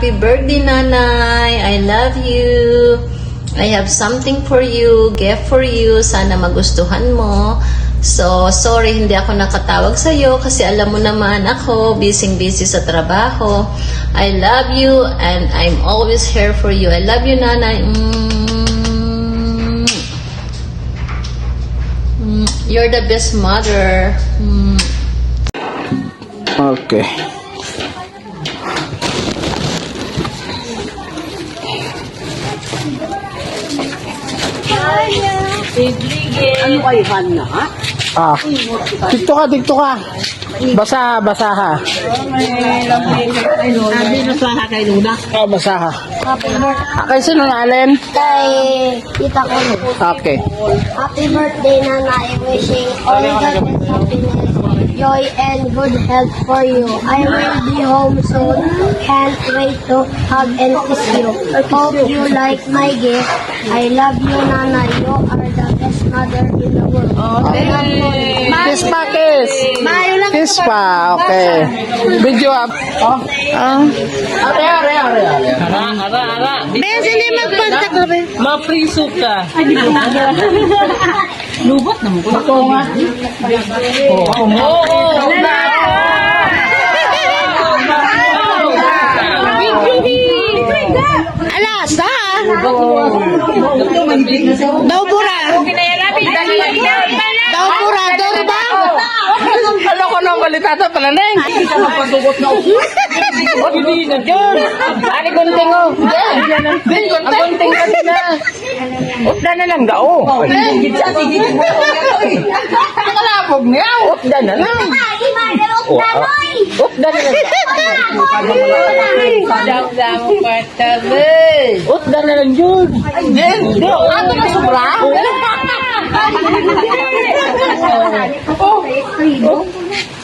Happy birthday, Nanay. I love you. I have something for you, gift for you. Sana magustuhan mo. So, sorry, hindi ako nakatawag sa'yo kasi alam mo naman ako, busy-busy sa trabaho. I love you and I'm always here for you. I love you, Nanay. You're the best mother. Okay. Ano kayo, Hana? Ah, dito ka. Basa ha. Sabi na sa kay Luna. Oh, basa ha. Kay sino na, Allen? Kay tita ko. Okay. Happy birthday, Nanay. Wishing all the best happiness, joy, and good health for you. I will be home soon. Can't wait to hug and kiss you. Hope you like my gift. I love you, Nanay. You are the best mother in the world. Kiss pa, kiss. Kiss pa, okay. Video up. Oh. Ara. Bes, hindi magpanta ka, Bes. Mapriso ka. Lubot naman ko. Ito nga. Oo. Alas, ha? Daw pura. Daw pura, ba? Ano ko nang balitata pala, Neng? Hindi ka magpasugot na upo. Hindi na dyan. Ani gunting o. Ang gunting ka din na. Utda na lang dao. Nakalabog niya. Utda na lang. Utda na lang. Sadang mo patabi. Utda na lang yun. Hindi. Ato na sobra.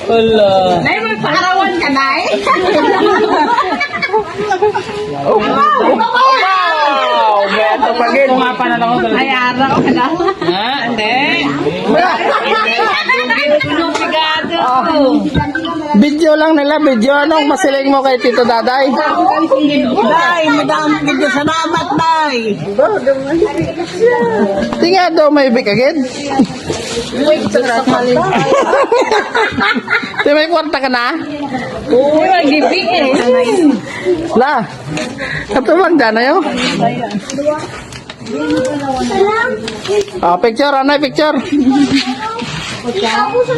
Wala. Nay, may pakarawan ka, Nay? Wow! Beto pagin. Nga pa na lang ako. Ay, araw ka na. Ha? Hindi. Video lang nila, video. Anong masiling mo kay Tito Daday? Nay, madami video. Salamat, Nay. Tingnan daw may big agad. Di may kwarta ka na? Oo, nag-ibig eh. La, ito magdana yun. Oh, picture, ano picture? Ako sa